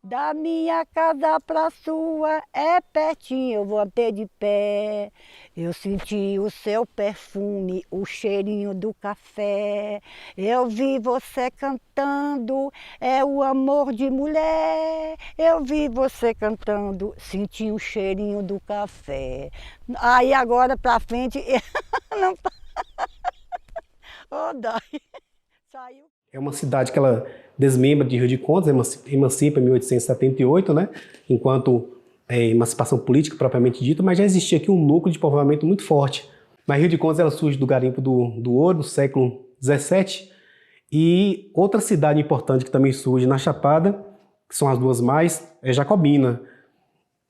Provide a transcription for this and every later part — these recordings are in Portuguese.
Da minha casa pra sua é pertinho, eu vou até de pé. Eu senti o seu perfume, o cheirinho do café. Eu vi você cantando, é o amor de mulher. Eu vi você cantando, senti o cheirinho do café. Aí agora pra frente, não tá. Oh, dói. Saiu. É uma cidade que ela desmembra de Rio de Contas, emancipa em 1878, né? Enquanto emancipação política propriamente dita, mas já existia aqui um núcleo de povoamento muito forte. Mas Rio de Contas ela surge do garimpo do ouro, no século XVII, e outra cidade importante que também surge na Chapada, que são as duas mais, é Jacobina.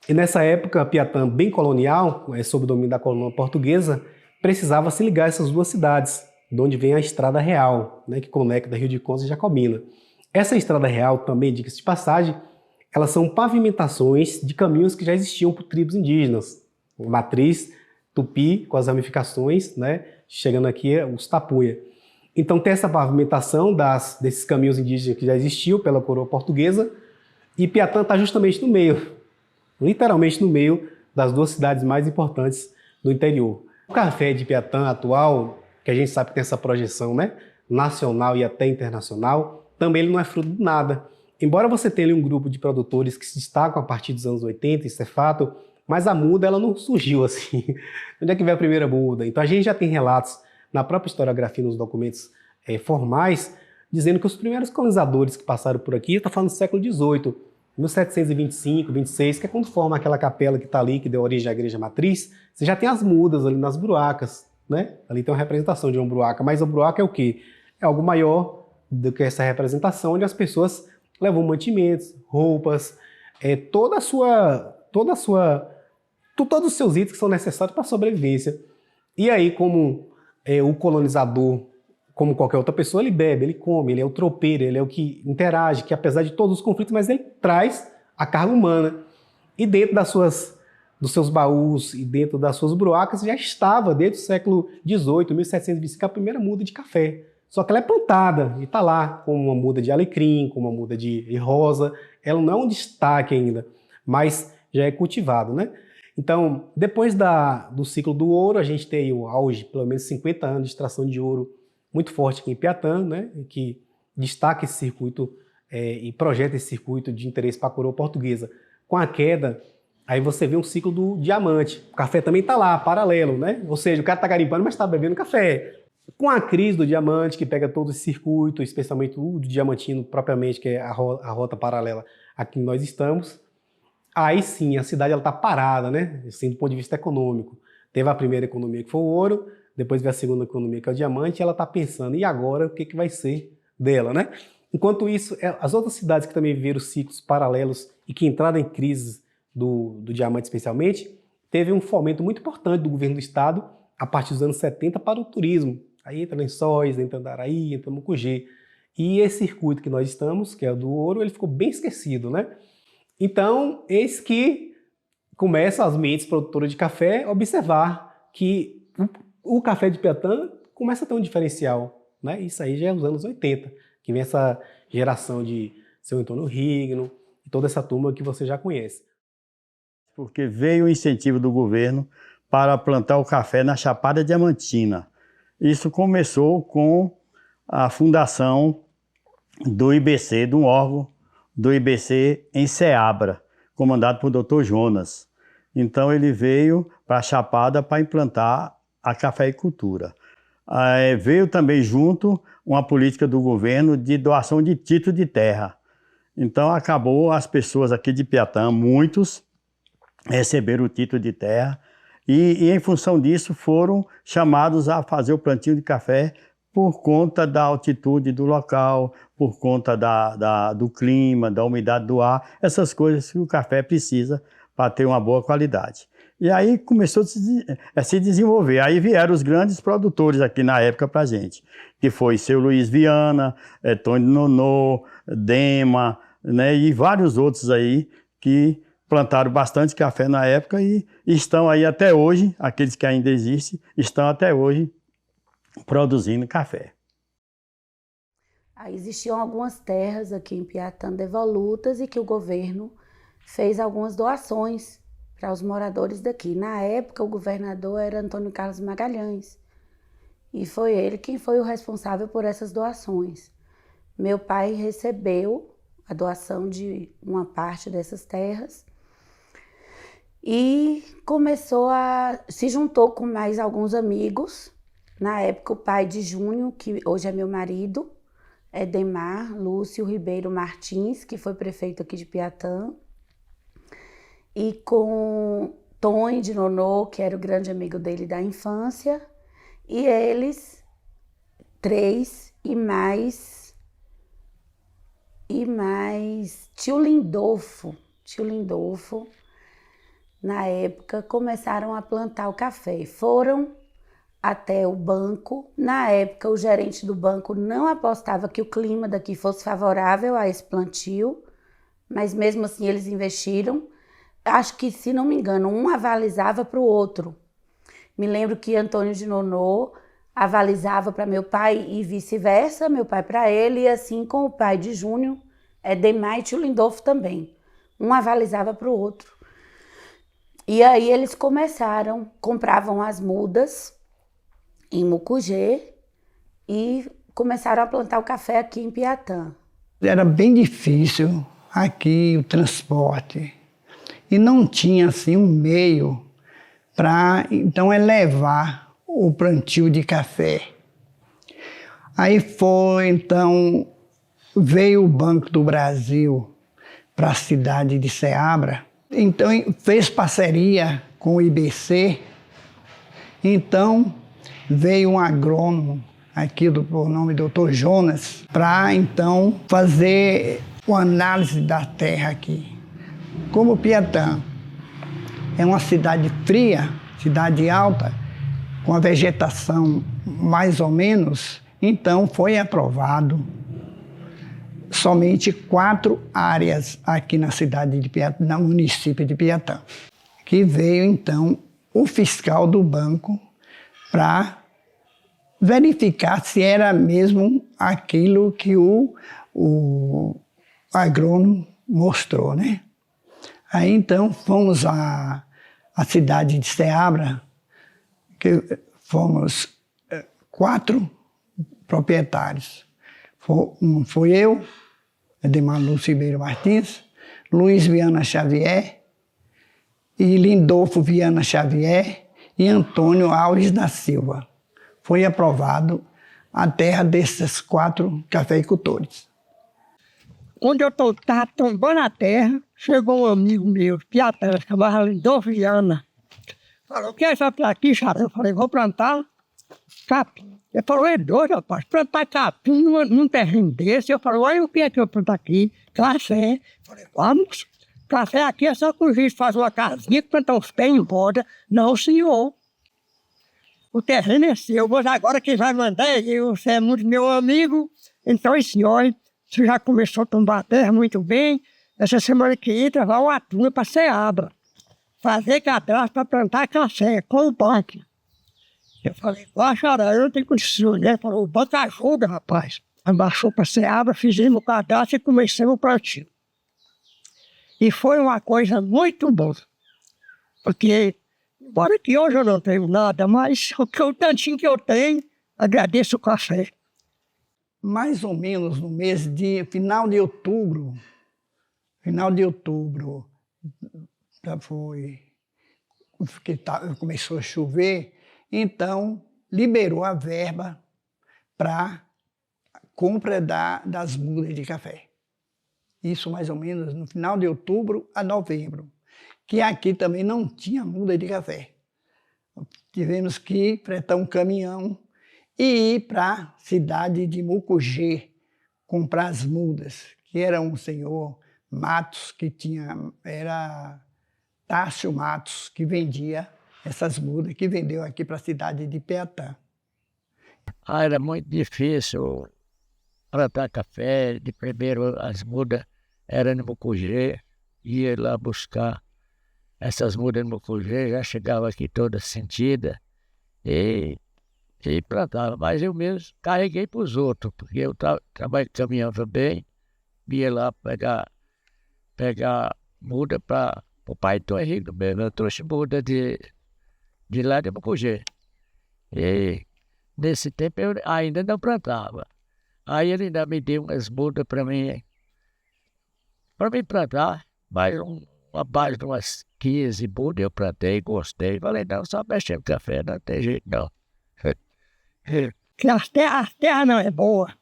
E nessa época, Piatã, bem colonial, sob o domínio da colônia portuguesa, precisava se ligar a essas duas cidades, de onde vem a Estrada Real, né, que conecta Rio de Contas e Jacobina. Essa Estrada Real, também, diga-se de passagem, elas são pavimentações de caminhos que já existiam por tribos indígenas. Matriz, Tupi, com as ramificações, né, chegando aqui os Tapuia. Então tem essa pavimentação desses caminhos indígenas que já existiam pela coroa portuguesa, e Piatã está justamente no meio, literalmente no meio das duas cidades mais importantes do interior. O café de Piatã atual, que a gente sabe que tem essa projeção, né, nacional e até internacional, também ele não é fruto de nada. Embora você tenha ali um grupo de produtores que se destacam a partir dos anos 80, isso é fato, mas a muda ela não surgiu assim. Onde é que veio a primeira muda? Então a gente já tem relatos na própria historiografia, nos documentos formais, dizendo que os primeiros colonizadores que passaram por aqui, está falando do século XVIII, 1725, 26, que é quando forma aquela capela que está ali, que deu origem à igreja matriz, você já tem as mudas ali nas bruacas, né? Ali tem uma representação de uma bruaca, mas a bruaca é o quê? É algo maior do que essa representação, onde as pessoas levam mantimentos, roupas, todos os seus itens que são necessários para a sobrevivência. E aí, como o colonizador, como qualquer outra pessoa, ele bebe, ele come, ele é o tropeiro, ele é o que interage, que apesar de todos os conflitos, mas ele traz a carga humana. E dentro dos seus baús e dentro das suas bruacas já estava, desde o século XVIII, 1725, a primeira muda de café. Só que ela é plantada e está lá, com uma muda de alecrim, com uma muda de rosa. Ela não é um destaque ainda, mas já é cultivado, né? Então, depois do ciclo do ouro, a gente tem o auge, pelo menos 50 anos de extração de ouro muito forte aqui em Piatã, né? Que destaca esse circuito e projeta esse circuito de interesse para a coroa portuguesa. Com a queda, aí você vê um ciclo do diamante. O café também está lá, paralelo, né? Ou seja, o cara está garimpando, mas está bebendo café. Com a crise do diamante, que pega todo esse circuito, especialmente o do diamantino propriamente, que é a rota paralela a que nós estamos, aí sim, a cidade está parada, né? Assim, do ponto de vista econômico. Teve a primeira economia, que foi o ouro, depois veio a segunda economia, que é o diamante, e ela está pensando, e agora o que vai ser dela, né? Enquanto isso, as outras cidades que também viveram ciclos paralelos e que entraram em crises do diamante especialmente, teve um fomento muito importante do governo do estado, a partir dos anos 70, para o turismo. Aí entra Lençóis, entra Andaraí, entra Mucugê. E esse circuito que nós estamos, que é o do ouro, ele ficou bem esquecido, né? Então, eis que começam as mentes produtoras de café a observar que o café de Piatã começa a ter um diferencial, né? Isso aí já é nos anos 80, que vem essa geração de seu Antônio Rigno e toda essa turma que você já conhece. Porque veio o incentivo do governo para plantar o café na Chapada Diamantina. Isso começou com a fundação do IBC, de um órgão do IBC em Ceabra, comandado por Dr. Jonas. Então ele veio para a Chapada para implantar a cafeicultura. Veio também junto uma política do governo de doação de título de terra. Então acabou as pessoas aqui de Piatã, muitos receberam o título de terra e em função disso foram chamados a fazer o plantio de café por conta da altitude do local, por conta do clima, da umidade do ar, essas coisas que o café precisa para ter uma boa qualidade. E aí começou a se desenvolver. Aí vieram os grandes produtores aqui na época para a gente, que foi seu Luiz Viana, Tony Nonô, Dema, né, e vários outros aí que plantaram bastante café na época e estão aí até hoje, aqueles que ainda existem, estão até hoje produzindo café. Aí existiam algumas terras aqui em Piatã devolutas e que o governo fez algumas doações para os moradores daqui. Na época, o governador era Antônio Carlos Magalhães e foi ele quem foi o responsável por essas doações. Meu pai recebeu a doação de uma parte dessas terras e se juntou com mais alguns amigos. Na época, o pai de Júnior, que hoje é meu marido, Edemar Lúcio Ribeiro Martins, que foi prefeito aqui de Piatã, e com Tony de Nonô, que era o grande amigo dele da infância, e eles, 3, e mais tio Lindolfo, na época, começaram a plantar o café. Foram até o banco. Na época, o gerente do banco não apostava que o clima daqui fosse favorável a esse plantio, mas mesmo assim eles investiram. Acho que, se não me engano, um avalizava para o outro. Me lembro que Antônio de Nonô avalizava para meu pai e vice-versa, meu pai para ele, e assim com o pai de Júnior, Edemar e tio Lindolfo também. Um avalizava para o outro. E aí eles compravam as mudas em Mucugê e começaram a plantar o café aqui em Piatã. Era bem difícil aqui o transporte e não tinha assim um meio para então elevar o plantio de café. Aí veio o Banco do Brasil para a cidade de Ceabra, então fez parceria com o IBC, então veio um agrônomo aqui por nome Dr. Jonas para então fazer uma análise da terra aqui. Como Piatã é uma cidade fria, cidade alta, com a vegetação mais ou menos, então foi aprovado somente 4 áreas aqui na cidade de Piatã, no município de Piatã, que veio então o fiscal do banco para verificar se era mesmo aquilo que o agrônomo mostrou, né? Aí então fomos à cidade de Ceabra, que fomos 4 proprietários. Foi eu, Edemar Lúcio Ribeiro Martins, Luiz Viana Xavier, e Lindolfo Viana Xavier e Antônio Alves da Silva. Foi aprovado a terra desses 4 cafeicultores. Quando eu estava tombando a terra, chegou um amigo meu, Piatã, chamava Lindolfo Viana. Falou: "Quer essa para aqui, Xará?" Eu falei: "Vou plantar capim." Ele falou: "É doido, rapaz, plantar capim num terreno desse." Eu falei: "Olha o que é que eu planto aqui, café." Eu falei: "Vamos, café aqui é só que o juiz faz uma casinha, plantar os pés em roda." Não, senhor. O terreno é seu, mas agora quem vai mandar é eu. Você é muito meu amigo. Então, senhor, você já começou a tombar a terra muito bem. Essa semana que entra vai uma turma para Ceabra fazer cadastro para plantar café com o banco. Eu falei: "Xará, eu não tenho condições, né?" Ele falou: "O banco ajuda, rapaz." Abaixou para Ceabra, fizemos o cadastro e começamos o plantio. E foi uma coisa muito boa, porque, embora que hoje eu não tenho nada, mas o tantinho que eu tenho, agradeço o café. Mais ou menos no mês de final de outubro, já foi, porque começou a chover, então liberou a verba para compra das mudas de café. Isso mais ou menos no final de outubro a novembro, que aqui também não tinha muda de café. Tivemos que fretar um caminhão e ir para a cidade de Mucugê comprar as mudas, que era um senhor Matos, era Tássio Matos, que vendia essas mudas, que vendeu aqui para a cidade de Piatã. Era muito difícil plantar café. De primeiro as mudas eram no Mucugê, ia lá buscar essas mudas no Mucugê, já chegava aqui toda sentida, e e plantava. Mas eu mesmo carreguei para os outros, porque eu caminhava bem, ia lá pegar muda para o pai do Henrique mesmo. Eu trouxe muda de lá de Mucugê. E nesse tempo eu ainda não plantava. Aí ele ainda me deu umas mudas para mim plantar, mas uma base de umas 15 mudas eu plantei, gostei. Falei, não, só mexer no café, não tem jeito não. Que as terras não é boa.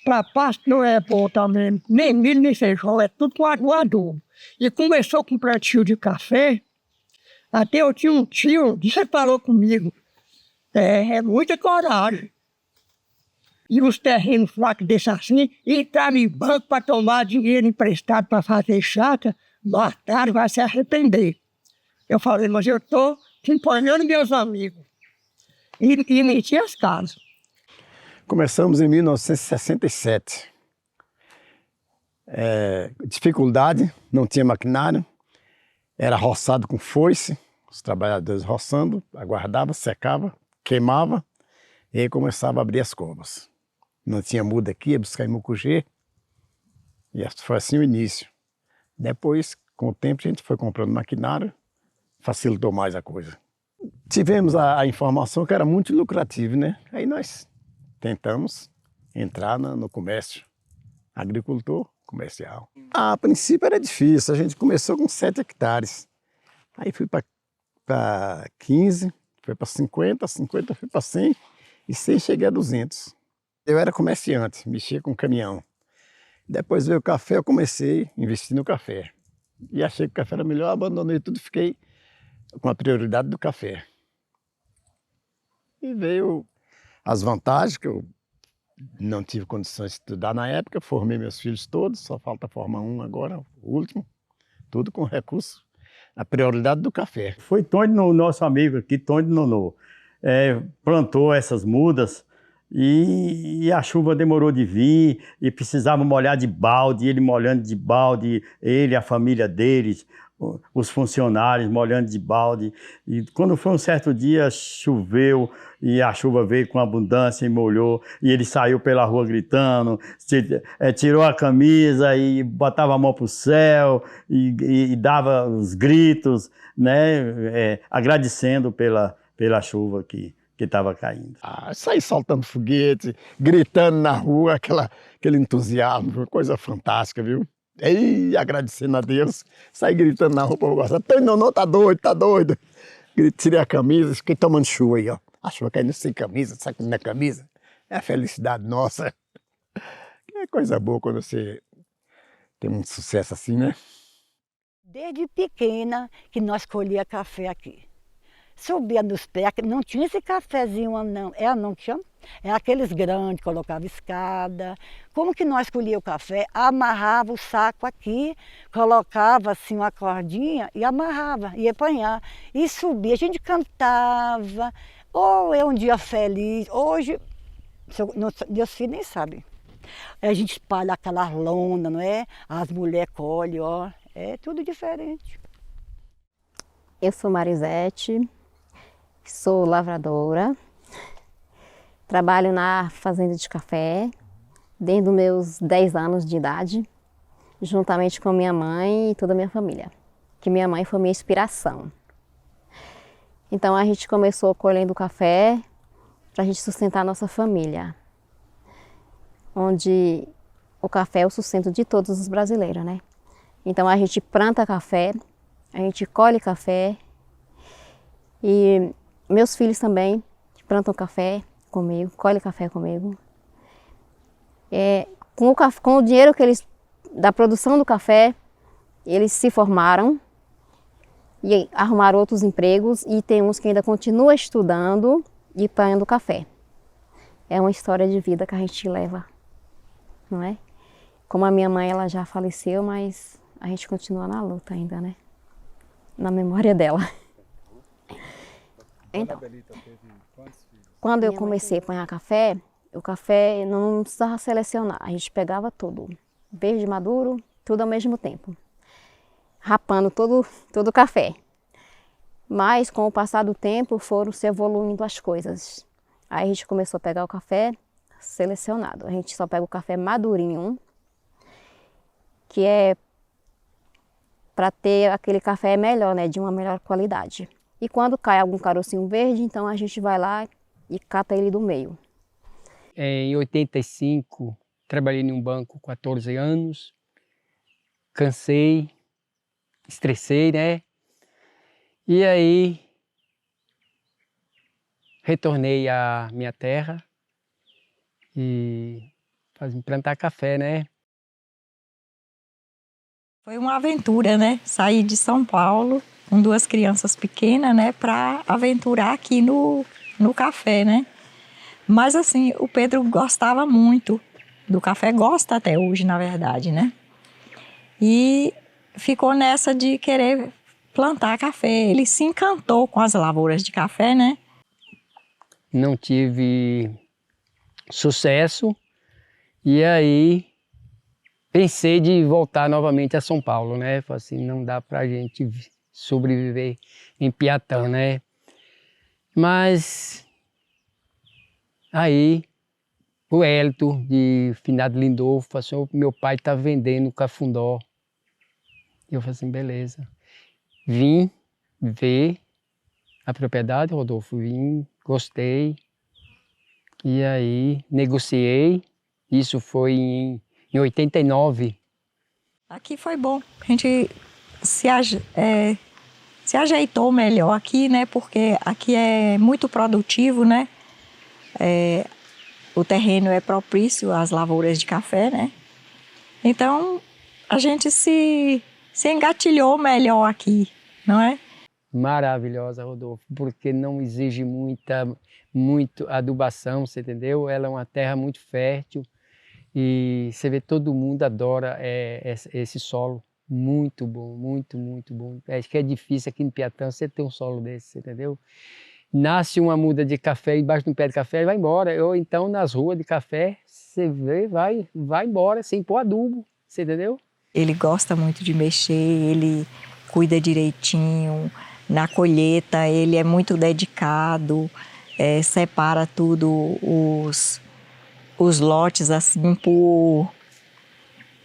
Para pasto não é bom também. Nem milho, nem feijão, é tudo com adubo. E começou com plantio de café. Até eu tinha um tio que falou comigo. É muita coragem. E os terrenos fracos desse assim, entraram em banco para tomar dinheiro emprestado para fazer chácara, mataram, vai se arrepender. Eu falei, mas eu estou acompanhando meus amigos. E meti as casas. Começamos em 1967. Dificuldade, não tinha maquinário, era roçado com foice, os trabalhadores roçando, aguardava, secava, queimava e aí começava a abrir as covas. Não tinha muda aqui, ia buscar em Mucugê, e foi assim o início. Depois, com o tempo, a gente foi comprando maquinário, facilitou mais a coisa. Tivemos a informação que era muito lucrativo, né? Aí nós tentamos entrar no comércio, agricultor comercial. A princípio era difícil, a gente começou com 7 hectares. Aí fui para 15, foi para 50, 50 fui para 100 e 100 cheguei a 200. Eu era comerciante, mexia com caminhão. Depois veio o café, eu comecei a investir no café. E achei que o café era melhor, abandonei tudo e fiquei com a prioridade do café. E veio as vantagens, que eu não tive condições de estudar na época, formei meus filhos todos, só falta formar um agora, o último, tudo com recurso, a prioridade do café. Foi Tony, nosso amigo aqui, Tony Nonô, plantou essas mudas e a chuva demorou de vir e precisava molhar de balde, ele molhando de balde, ele, a família deles, os funcionários molhando de balde. E quando foi um certo dia, choveu e a chuva veio com abundância e molhou. E ele saiu pela rua gritando, tirou a camisa e botava a mão para o céu e dava os gritos, né, agradecendo pela chuva que estava caindo. Saí soltando foguete, gritando na rua, aquele entusiasmo, foi uma coisa fantástica, viu? E agradecendo a Deus, saí gritando na rua para gostar. Tony Nonô tá doido, tá doido. Tirei a camisa, fiquei tomando chuva aí, ó. A chuva caindo sem camisa, sacando na camisa. É a felicidade nossa. É coisa boa quando você tem um sucesso assim, né? Desde pequena que nós colhia café aqui. Subia nos pés, não tinha esse cafezinho, não. Não que chama? É aqueles grandes, colocava escada. Como que nós colhia o café? Amarrava o saco aqui, colocava assim uma cordinha e amarrava, ia apanhar. E subia, a gente cantava. Ou é um dia feliz. Hoje, meus filhos nem sabem. A gente espalha aquela lona, não é? As mulheres colhem, ó. É tudo diferente. Eu sou Marisete, sou lavradora. Trabalho na fazenda de café desde os meus 10 anos de idade, juntamente com minha mãe e toda a minha família, que minha mãe foi minha inspiração. Então a gente começou colhendo café para a gente sustentar a nossa família, onde o café é o sustento de todos os brasileiros, né? Então a gente planta café, a gente colhe café e meus filhos também plantam café comigo, colhem café comigo. Com o dinheiro da produção do café, eles se formaram e arrumaram outros empregos e tem uns que ainda continuam estudando e plantando café. É uma história de vida que a gente leva, não é? Como a minha mãe, ela já faleceu, mas a gente continua na luta ainda, né? Na memória dela. Então, quando eu comecei a apanhar café, o café não precisava selecionar, a gente pegava tudo, verde, maduro, tudo ao mesmo tempo, rapando todo o café. Mas com o passar do tempo foram se evoluindo as coisas. Aí a gente começou a pegar o café selecionado. A gente só pega o café madurinho, que é para ter aquele café melhor, né, de uma melhor qualidade. E quando cai algum carocinho verde, então a gente vai lá e cata ele do meio. Em 85, trabalhei em um banco 14 anos, cansei, estressei, né? E aí retornei à minha terra e plantar café, né? Foi uma aventura, né? Saí de São Paulo com 2 crianças pequenas, né? Para aventurar aqui no café, né? Mas assim, o Pedro gostava muito do café, gosta até hoje, na verdade, né? E ficou nessa de querer plantar café. Ele se encantou com as lavouras de café, né? Não tive sucesso e aí pensei de voltar novamente a São Paulo, né? Falei assim, não dá pra gente sobreviver em Piatã, né? Mas aí o Hélito de Finado Lindolfo falou assim, meu pai tá vendendo cafundó. E eu falei assim, beleza. Vim ver a propriedade, Rodolfo, vim, gostei. E aí negociei, isso foi em 89. Aqui foi bom, a gente se ajeitou melhor aqui, né? Porque aqui é muito produtivo, né? O terreno é propício às lavouras de café, né? Então a gente se engatilhou melhor aqui, não é? Maravilhosa, Rodolfo, porque não exige muito adubação, você entendeu? Ela é uma terra muito fértil e você vê todo mundo adora esse solo. Muito bom, muito bom. Acho que é difícil aqui em Piatã você ter um solo desse, você entendeu? Nasce uma muda de café embaixo de um pé de café e vai embora. Ou então nas ruas de café, você vê, vai embora sem pôr adubo, você entendeu? Ele gosta muito de mexer, ele cuida direitinho. Na colheita ele é muito dedicado, separa tudo, os lotes assim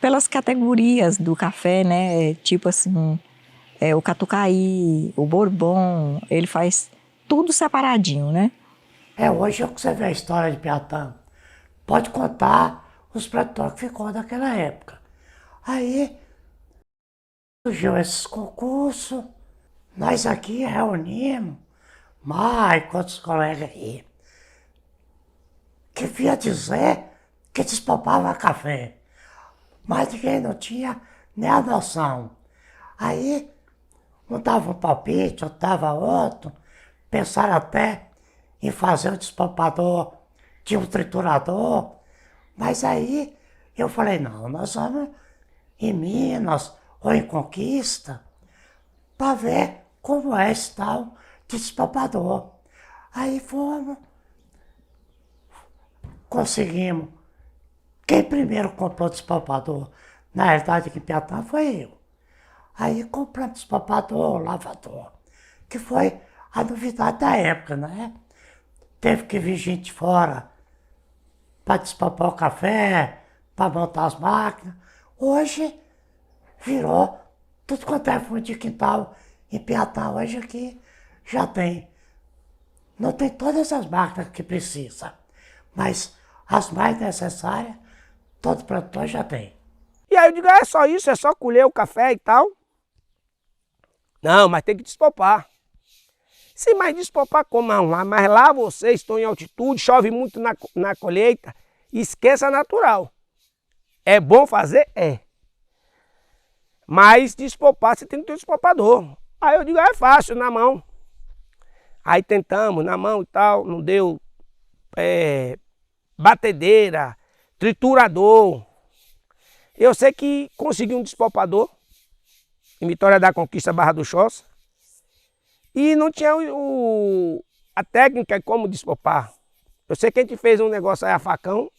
pelas categorias do café, né? Tipo assim, o catucaí, o bourbon, ele faz tudo separadinho, né? Hoje é que você vê a história de Piatã. Pode contar os produtores que ficou naquela época. Aí surgiu esses concursos, nós aqui reunimos mais quantos colegas aí, que vinha dizer que despopava café, mas ninguém não tinha nem a noção. Aí um dava um palpite, outro dava outro, pensaram até em fazer um despopador de um triturador, mas aí eu falei, não, nós vamos em Minas ou em Conquista para ver como é esse tal de despopador. Aí fomos, conseguimos. Quem primeiro comprou despopador, na realidade aqui em Piatã, foi eu. Aí compramos despopador, lavador, que foi a novidade da época, né? Teve que vir gente fora para despopar o café, para montar as máquinas. Hoje virou tudo quanto é fundo de quintal em Piatã. Hoje aqui já tem. Não tem todas as máquinas que precisa, mas as mais necessárias, todo produtor já tem. E aí eu digo, é só isso, é só colher o café e tal? Não, mas tem que despopar. Sim, mas despopar como? Não, mas lá vocês estão em altitude, chove muito na colheita, esqueça natural. É bom fazer? É. Mas despopar, você tem que ter um despopador. Aí eu digo, é fácil, na mão. Aí tentamos, na mão e tal, não deu batedeira, triturador. Eu sei que consegui um despopador em Vitória da Conquista, Barra do Choça. E não tinha a técnica como despopar. Eu sei que a gente fez um negócio aí a facão.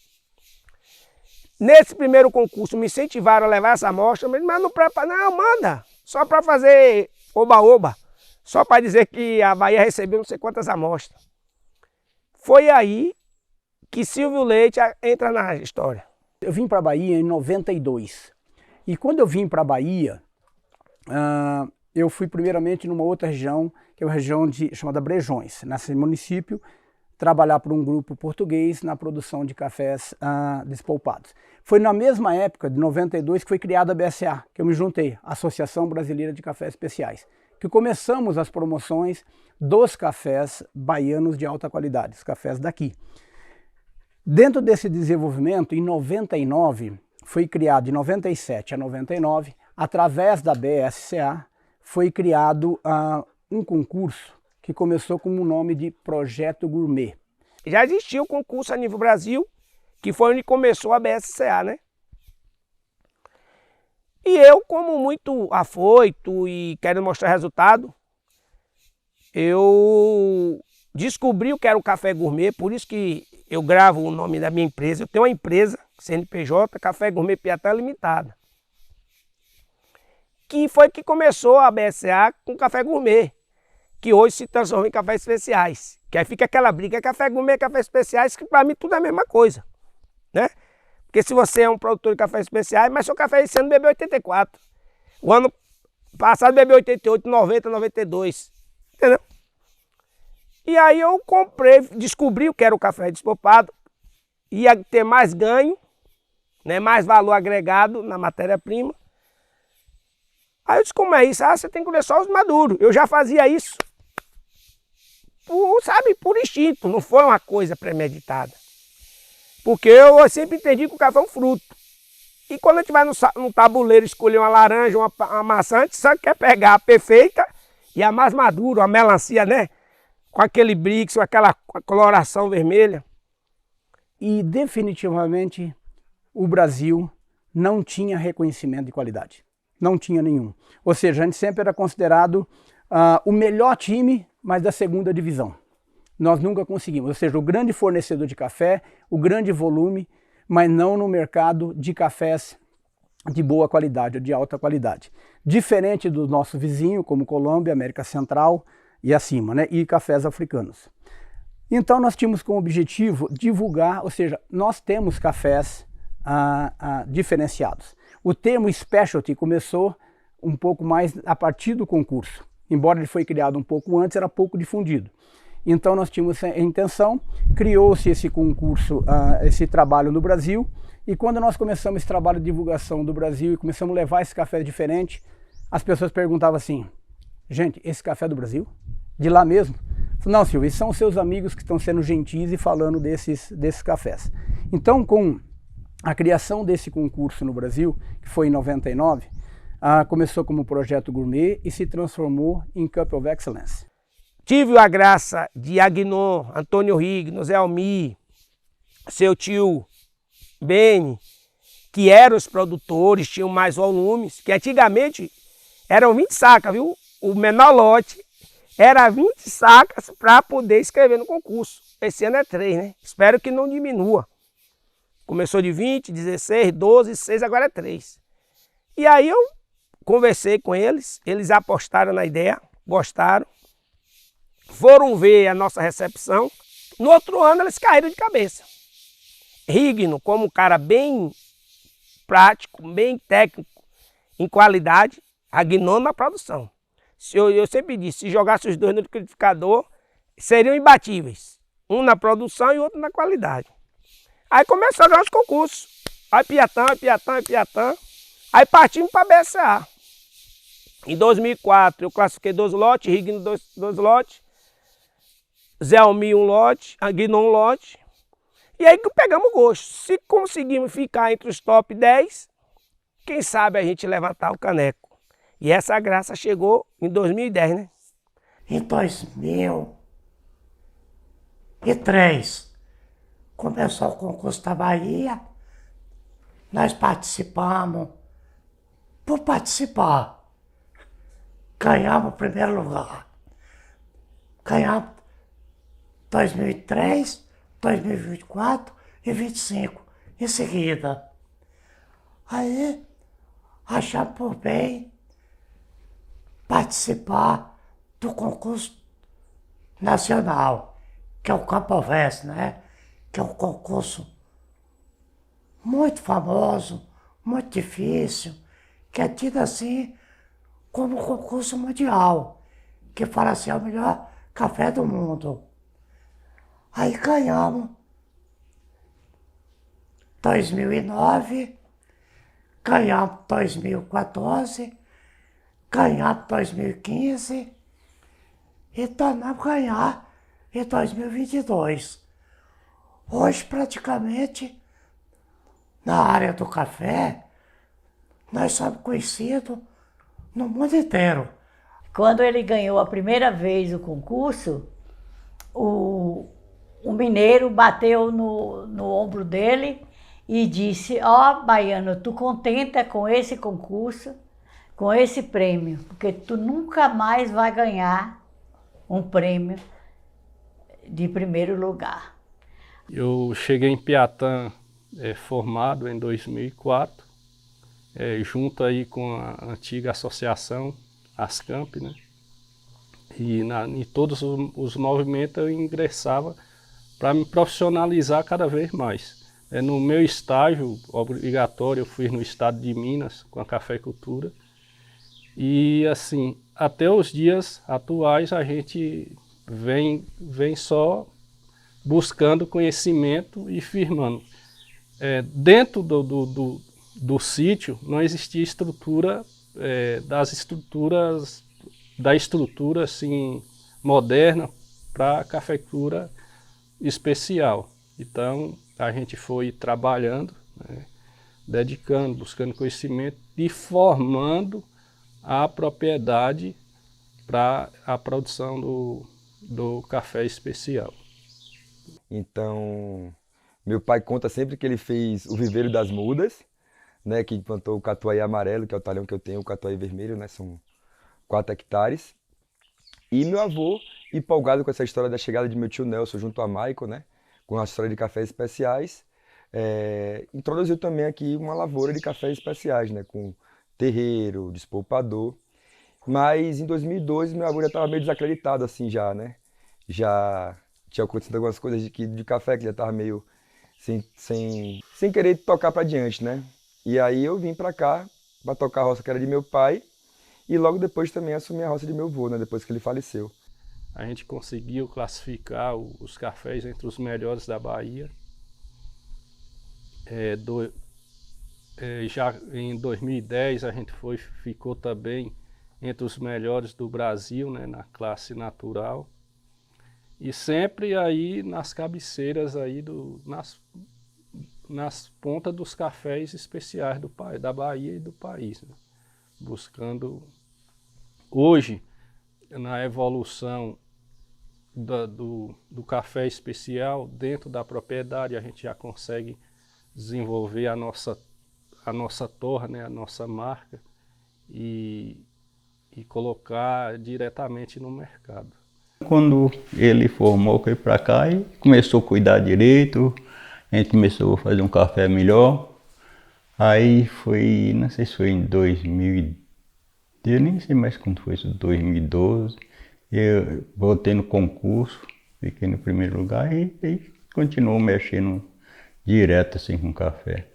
Nesse primeiro concurso me incentivaram a levar essa amostra, mas não prepara, não, manda. Só para fazer oba-oba. Só para dizer que a Bahia recebeu não sei quantas amostras. Foi aí que Silvio Leite entra na história. Eu vim para a Bahia em 92. E quando eu vim para a Bahia, eu fui primeiramente numa outra região, que é uma região chamada Brejões, nesse município, trabalhar para um grupo português na produção de cafés despolpados. Foi na mesma época, de 92, que foi criada a BSA, que eu me juntei, Associação Brasileira de Cafés Especiais, que começamos as promoções dos cafés baianos de alta qualidade, os cafés daqui. Dentro desse desenvolvimento, em 99, foi criado, de 97 a 99, através da BSCA, foi criado um concurso que começou com o nome de Projeto Gourmet. Já existia o concurso a nível Brasil, que foi onde começou a BSCA, né? E eu, como muito afoito e querendo mostrar resultado, eu descobri o que era o café gourmet, por isso que eu gravo o nome da minha empresa. Eu tenho uma empresa, CNPJ, Café Gourmet Piatã Limitada, que foi que começou a BSA com café gourmet, que hoje se transformou em cafés especiais. Que aí fica aquela briga, café gourmet, café especiais, que para mim tudo é a mesma coisa, né? Porque se você é um produtor de café especiais, mas seu café esse ano bebeu 84. O ano passado bebeu 88, 90, 92, entendeu? E aí eu comprei, descobri o que era o café despolpado, ia ter mais ganho, né, mais valor agregado na matéria-prima. Aí eu disse, como é isso? Você tem que comer só os maduros. Eu já fazia isso, por instinto, não foi uma coisa premeditada. Porque eu sempre entendi que o café é um fruto. E quando a gente vai no tabuleiro escolher uma laranja, uma maçã, a gente só quer pegar a perfeita e a mais madura, a melancia, né? Com aquele brix, com aquela coloração vermelha. E definitivamente o Brasil não tinha reconhecimento de qualidade. Não tinha nenhum. Ou seja, a gente sempre era considerado o melhor time, mas da segunda divisão. Nós nunca conseguimos. Ou seja, o grande fornecedor de café, o grande volume, mas não no mercado de cafés de boa qualidade, de alta qualidade. Diferente do nosso vizinho, como Colômbia, América Central e acima, né? E cafés africanos. Então nós tínhamos como objetivo divulgar, ou seja, nós temos cafés diferenciados. O termo specialty começou um pouco mais a partir do concurso. Embora ele foi criado um pouco antes, era pouco difundido. Então nós tínhamos a intenção, criou-se esse concurso, esse trabalho no Brasil, e quando nós começamos esse trabalho de divulgação do Brasil e começamos a levar esse café diferente, as pessoas perguntavam assim, gente, esse café é do Brasil? De lá mesmo? Não, Silvio, esses são os seus amigos que estão sendo gentis e falando desses cafés. Então, com a criação desse concurso no Brasil, que foi em 99, começou como Projeto Gourmet e se transformou em Cup of Excellence. Tive a graça de Agnon, Antônio Rigno, Zé Almir, seu tio Beni, que eram os produtores, tinham mais volumes, que antigamente eram 20 sacas, viu? O menor lote era 20 sacas para poder escrever no concurso. Esse ano é 3, né? Espero que não diminua. Começou de 20, 16, 12, 6, agora é 3. E aí eu conversei com eles, eles apostaram na ideia, gostaram. Foram ver a nossa recepção. No outro ano eles caíram de cabeça. Rigno, como um cara bem prático, bem técnico, em qualidade, Agnon na produção. Eu sempre disse, se jogasse os dois no liquidificador, seriam imbatíveis. Um na produção e outro na qualidade. Aí começou a ganhar os concursos. Aí Piatã. Aí partimos para a BSA. Em 2004 eu classifiquei 2 lotes, Rigno 2 lotes, Zé Almir 1 lote, Agnon 1 lote. E aí que pegamos gosto. Se conseguimos ficar entre os top 10, quem sabe a gente levantar o caneco. E essa graça chegou em 2010, né? Em 2003, começou o concurso da Bahia. Nós participamos. Por participar, ganhamos o primeiro lugar. Ganhamos 2003, 2024 e 2025 em seguida. Aí, achamos por bem participar do concurso nacional, que é o Campoveste, né? Que é um concurso muito famoso, muito difícil, que é tido assim como um concurso mundial, que fala assim, é o melhor café do mundo. Aí ganhamos 2009, ganhamos 2014, ganhamos 2015 e tornamos ganhar em 2022. Hoje, praticamente, na área do café, nós somos conhecidos no mundo inteiro. Quando ele ganhou a primeira vez o concurso, o mineiro bateu no ombro dele e disse: ó, baiano, tu contenta com esse concurso, com esse prêmio, porque tu nunca mais vai ganhar um prêmio de primeiro lugar. Eu cheguei em Piatã formado em 2004, junto aí com a antiga associação Ascamp, né? E em todos os movimentos eu ingressava para me profissionalizar cada vez mais. No meu estágio obrigatório, eu fui no estado de Minas com a cafeicultura. E assim, até os dias atuais a gente vem só buscando conhecimento e firmando. Dentro do sítio não existia estrutura, da estrutura assim, moderna para cafeicultura especial. Então a gente foi trabalhando, né, dedicando, buscando conhecimento e formando a propriedade para a produção do café especial. Então, meu pai conta sempre que ele fez o viveiro das mudas, né, que plantou o catuai amarelo, que é o talhão que eu tenho, o catuai vermelho, né, são 4 hectares. E meu avô, empolgado com essa história da chegada de meu tio Nelson junto a Michael, né, com a história de cafés especiais, introduziu também aqui uma lavoura de cafés especiais, né, com terreiro, despolpador. Mas em 2012 meu avô já estava meio desacreditado assim já, né? Já tinha acontecido algumas coisas de café que já estava meio sem querer tocar para diante, né? E aí eu vim para cá para tocar a roça que era de meu pai e logo depois também assumi a roça de meu avô, né? Depois que ele faleceu. A gente conseguiu classificar os cafés entre os melhores da Bahia. Já em 2010 a gente ficou também entre os melhores do Brasil, né, na classe natural. E sempre aí nas cabeceiras aí nas pontas dos cafés especiais da Bahia e do país, né? Buscando hoje na evolução do café especial dentro da propriedade a gente já consegue desenvolver a nossa torra, né, a nossa marca e colocar diretamente no mercado. Quando ele formou, veio para cá e começou a cuidar direito, a gente começou a fazer um café melhor. Aí foi, não sei se foi em 2000, eu nem sei mais quando foi isso, 2012, eu voltei no concurso, fiquei no primeiro lugar e continuou mexendo direto assim com café.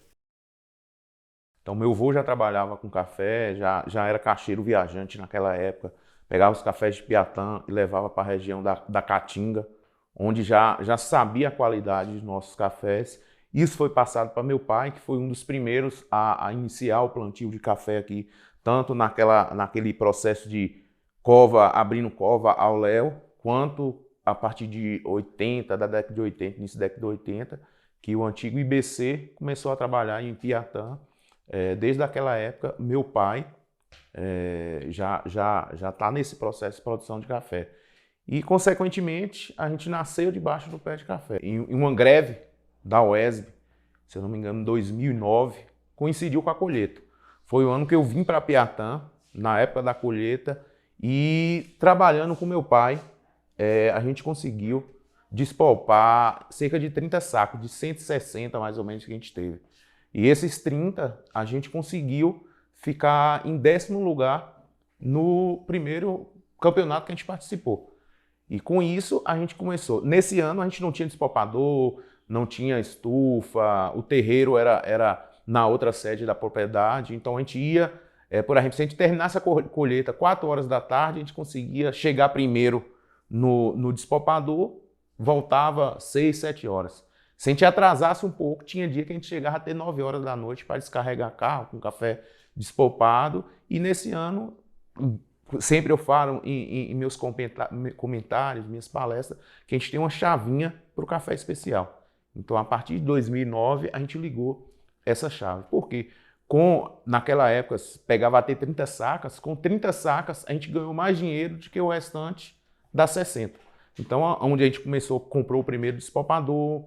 Então meu avô já trabalhava com café, já era caixeiro viajante naquela época, pegava os cafés de Piatã e levava para a região da Caatinga, onde já sabia a qualidade dos nossos cafés. Isso foi passado para meu pai, que foi um dos primeiros a iniciar o plantio de café aqui, tanto naquele processo de abrindo cova ao léu, quanto a partir de 80, da década de 80, início da década de 80, que o antigo IBC começou a trabalhar em Piatã. Desde aquela época, meu pai já está nesse processo de produção de café. E, consequentemente, a gente nasceu debaixo do pé de café. Em uma greve da UESB, se eu não me engano, em 2009, coincidiu com a colheita. Foi o ano que eu vim para Piatã, na época da colheita, e trabalhando com meu pai, a gente conseguiu despolpar cerca de 30 sacos, de 160 mais ou menos que a gente teve. E esses 30, a gente conseguiu ficar em 10º lugar no primeiro campeonato que a gente participou. E com isso a gente começou. Nesse ano a gente não tinha despopador, não tinha estufa, o terreiro era na outra sede da propriedade, então a gente ia, por exemplo, se a gente terminasse a colheita 4 horas da tarde, a gente conseguia chegar primeiro no despopador, voltava 6, 7 horas. Se a gente atrasasse um pouco, tinha dia que a gente chegava até 9 horas da noite para descarregar carro com café despopado. E nesse ano, sempre eu falo em meus comentários, minhas palestras, que a gente tem uma chavinha para o café especial. Então, a partir de 2009, a gente ligou essa chave. Por quê? Naquela época, pegava até 30 sacas. Com 30 sacas, a gente ganhou mais dinheiro do que o restante das 60. Então, onde a gente comprou o primeiro despopador,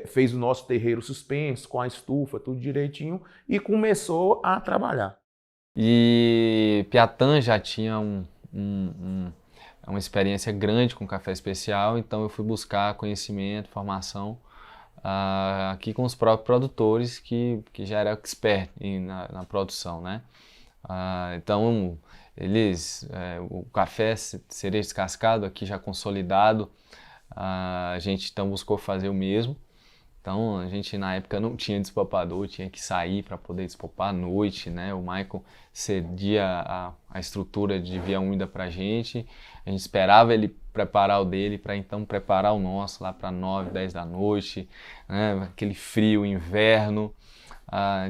fez o nosso terreiro suspenso, com a estufa, tudo direitinho, e começou a trabalhar. E Piatã já tinha uma experiência grande com café especial, então eu fui buscar conhecimento, formação aqui com os próprios produtores que já eram expert na produção, né? Então o café cereja descascado aqui já consolidado, a gente então buscou fazer o mesmo. Então a gente na época não tinha despopador, tinha que sair para poder despopar à noite, né? O Michael cedia a estrutura de via úmida para a gente esperava ele preparar o dele para então preparar o nosso lá para 9, 10 da noite, né? Aquele frio, inverno,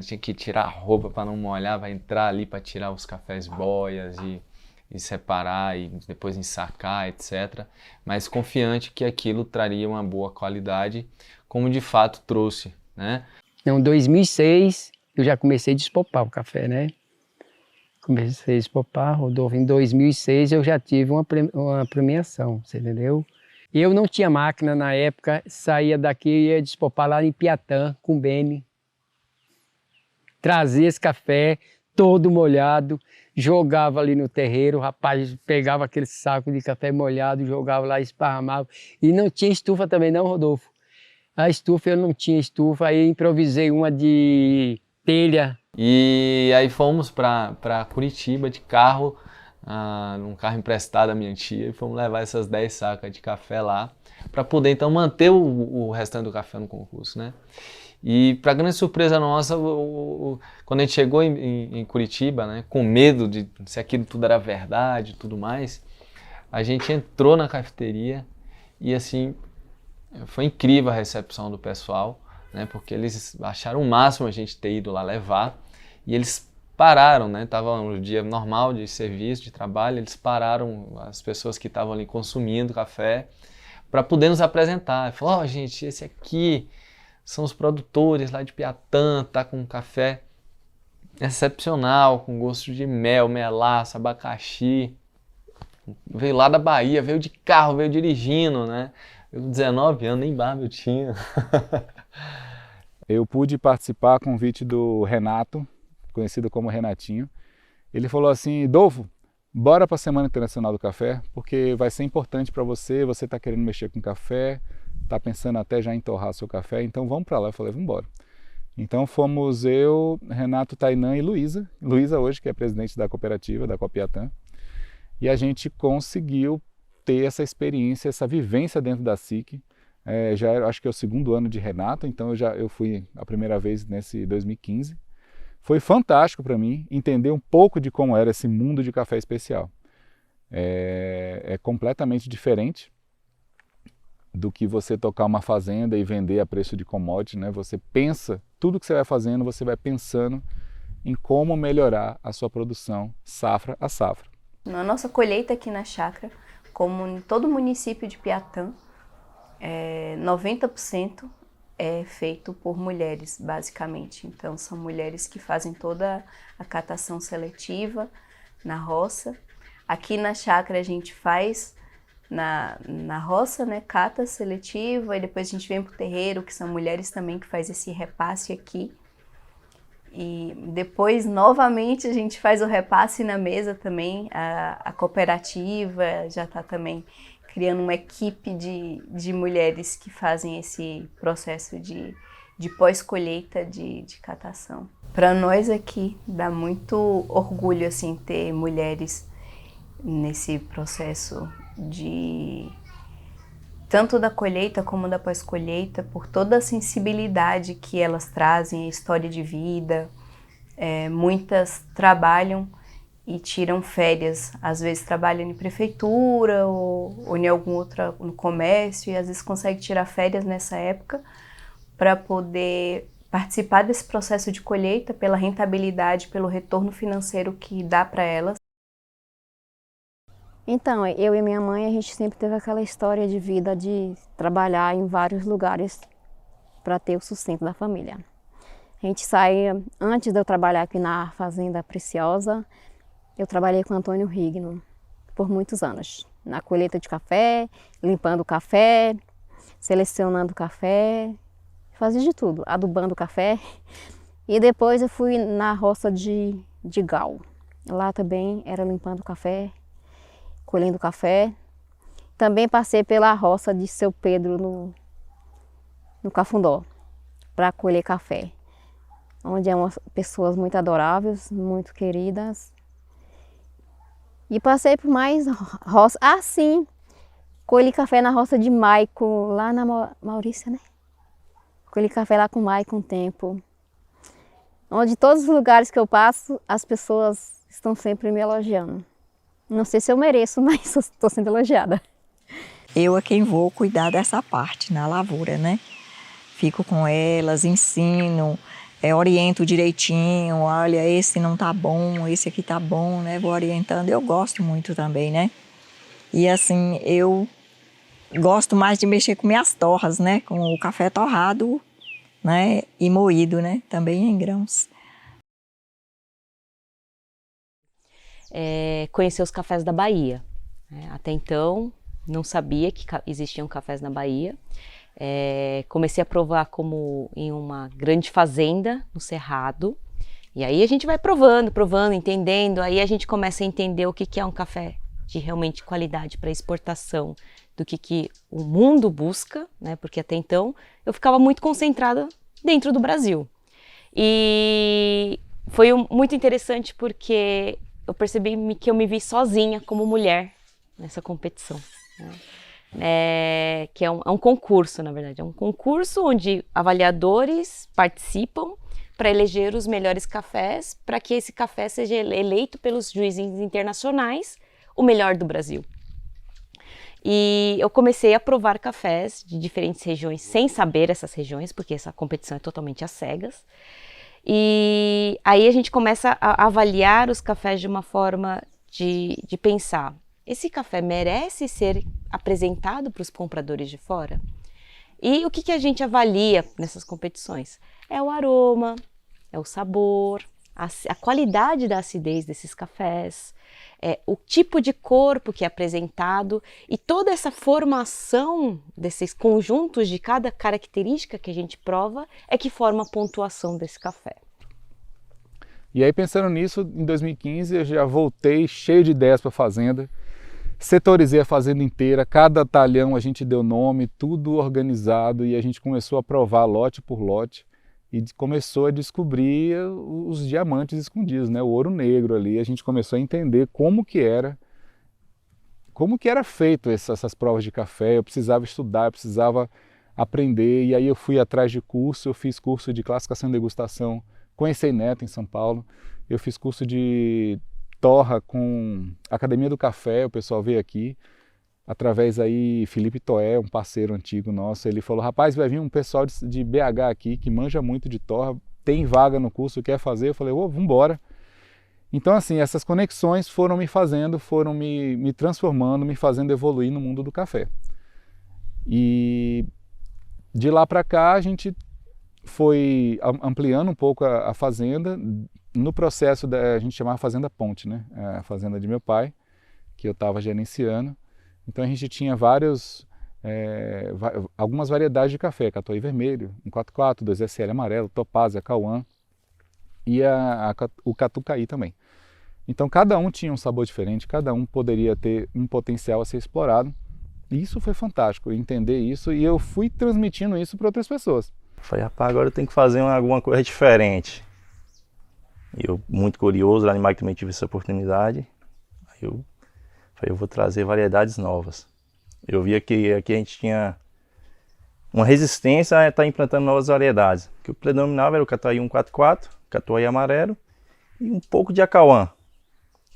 tinha que tirar a roupa para não molhar, vai entrar ali para tirar os cafés boias e separar e depois ensacar, etc. Mas confiante que aquilo traria uma boa qualidade, como de fato trouxe, né? Em 2006 eu já comecei a despopar o café, né? Comecei a despopar, Rodolfo. Em 2006 eu já tive uma premiação, você entendeu? Eu não tinha máquina na época, saía daqui e ia despopar lá em Piatã com o Beni. Trazia esse café todo molhado, jogava ali no terreiro, o rapaz pegava aquele saco de café molhado, jogava lá, esparramava. E não tinha estufa também não, Rodolfo. A estufa, eu não tinha estufa, aí improvisei uma de telha. E aí fomos para Curitiba de carro, num carro emprestado da minha tia, e fomos levar essas 10 sacas de café lá, para poder então manter o restante do café no concurso, né? E para grande surpresa nossa, quando a gente chegou em Curitiba, né, com medo de se aquilo tudo era verdade e tudo mais, a gente entrou na cafeteria e assim, foi incrível a recepção do pessoal, né, porque eles acharam o máximo a gente ter ido lá levar e eles pararam, né, estava um dia normal de serviço, de trabalho, eles pararam as pessoas que estavam ali consumindo café para poder nos apresentar. Falou, gente, esse aqui são os produtores lá de Piatã, tá com um café excepcional, com gosto de mel, melaço, abacaxi. Veio lá da Bahia, veio de carro, veio dirigindo, né? Eu com 19 anos, nem barba eu tinha. Eu pude participar a convite do Renato, conhecido como Renatinho. Ele falou assim, Dolfo, bora para a Semana Internacional do Café, porque vai ser importante para você, você está querendo mexer com café, está pensando até já em torrar seu café, então vamos para lá. Eu falei, vamos embora. Então fomos eu, Renato, Tainã e Luísa. Luísa hoje, que é presidente da cooperativa, da Copiatã. E a gente conseguiu ter essa experiência, essa vivência dentro da SIC. Já era, acho que é o 2º ano de Renato, então eu fui a primeira vez nesse 2015. Foi fantástico para mim entender um pouco de como era esse mundo de café especial. É completamente diferente do que você tocar uma fazenda e vender a preço de commodity, né? Você pensa, tudo que você vai fazendo, você vai pensando em como melhorar a sua produção safra a safra. Na nossa colheita aqui na chácara, como em todo o município de Piatã, 90% é feito por mulheres, basicamente. Então, são mulheres que fazem toda a catação seletiva na roça. Aqui na chácara a gente faz na roça, né, cata seletiva, e depois a gente vem para o terreiro, que são mulheres também que faz esse repasse aqui. E depois, novamente, a gente faz o repasse na mesa também. A cooperativa já está também criando uma equipe de mulheres que fazem esse processo de pós-colheita de catação. Para nós aqui, dá muito orgulho assim, ter mulheres nesse processo tanto da colheita como da pós-colheita, por toda a sensibilidade que elas trazem, a história de vida. Muitas trabalham e tiram férias, às vezes trabalham em prefeitura ou em algum outro no comércio, e às vezes conseguem tirar férias nessa época para poder participar desse processo de colheita pela rentabilidade, pelo retorno financeiro que dá para elas. Então, eu e minha mãe, a gente sempre teve aquela história de vida de trabalhar em vários lugares para ter o sustento da família. A gente saía, antes de eu trabalhar aqui na Fazenda Preciosa, eu trabalhei com Antônio Rigno por muitos anos, na colheita de café, limpando o café, selecionando o café, fazia de tudo, adubando o café. E depois eu fui na roça de Gal. Lá também era limpando o café, colhendo café. Também passei pela roça de Seu Pedro no Cafundó, para colher café, onde é pessoas muito adoráveis, muito queridas. E passei por mais roça. Ah, sim! Colhi café na roça de Maico, lá na Maurícia, né? Colhi café lá com o Maico um tempo. Onde todos os lugares que eu passo, as pessoas estão sempre me elogiando. Não sei se eu mereço, mas estou sendo elogiada. Eu é quem vou cuidar dessa parte na lavoura, né? Fico com elas, ensino, oriento direitinho, olha, esse não tá bom, esse aqui tá bom, né? Vou orientando, eu gosto muito também, né? E assim, eu gosto mais de mexer com minhas torras, né? Com o café torrado, né? E moído, né? Também em grãos. Conhecer os cafés da Bahia. Até então, não sabia que existiam cafés na Bahia. Comecei a provar como em uma grande fazenda, no Cerrado. E aí a gente vai provando, entendendo. Aí a gente começa a entender o que é um café de realmente qualidade para exportação, do que o mundo busca, né? Porque até então eu ficava muito concentrada dentro do Brasil. E foi muito interessante porque eu percebi que eu me vi sozinha como mulher nessa competição, né? Que é um concurso, na verdade. É um concurso onde avaliadores participam para eleger os melhores cafés, para que esse café seja eleito pelos juízes internacionais o melhor do Brasil. E eu comecei a provar cafés de diferentes regiões, sem saber essas regiões, porque essa competição é totalmente às cegas. E aí a gente começa a avaliar os cafés de uma forma de pensar, esse café merece ser apresentado para os compradores de fora? E o que a gente avalia nessas competições? É o aroma, é o sabor, a qualidade da acidez desses cafés, o tipo de corpo que é apresentado, e toda essa formação desses conjuntos de cada característica que a gente prova é que forma a pontuação desse café. E aí, pensando nisso, em 2015 eu já voltei cheio de ideias para a fazenda, setorizei a fazenda inteira, cada talhão a gente deu nome, tudo organizado, e a gente começou a provar lote por lote e começou a descobrir os diamantes escondidos, né? O ouro negro ali. A gente começou a entender como que era feito essas provas de café. Eu precisava estudar, eu precisava aprender, e aí eu fui atrás de curso. Eu fiz curso de classificação e degustação com Ensei Neto em São Paulo, eu fiz curso de torra com a Academia do Café, o pessoal veio aqui, através aí Felipe Toé, um parceiro antigo nosso, ele falou, rapaz, vai vir um pessoal de BH aqui que manja muito de torra, tem vaga no curso, quer fazer? Eu falei, vamos embora. Então assim, essas conexões foram me fazendo, foram me transformando, me fazendo evoluir no mundo do café. E de lá para cá a gente foi ampliando um pouco a fazenda, no processo a gente chamava Fazenda Ponte, né? A fazenda de meu pai, que eu estava gerenciando. Então a gente tinha algumas variedades de café, Catuai vermelho, 144, 2SL amarelo, Topázia, Cauã e o Catucaí também. Então cada um tinha um sabor diferente, cada um poderia ter um potencial a ser explorado. E isso foi fantástico, entender isso, e eu fui transmitindo isso para outras pessoas. Falei, rapaz, agora eu tenho que fazer alguma coisa diferente. Eu, muito curioso, lá em Mike também tive essa oportunidade. Aí eu Falei, eu vou trazer variedades novas. Eu via que aqui a gente tinha uma resistência a estar implantando novas variedades. O que predominava era o Catuai 144, Catuai amarelo e um pouco de Acauã.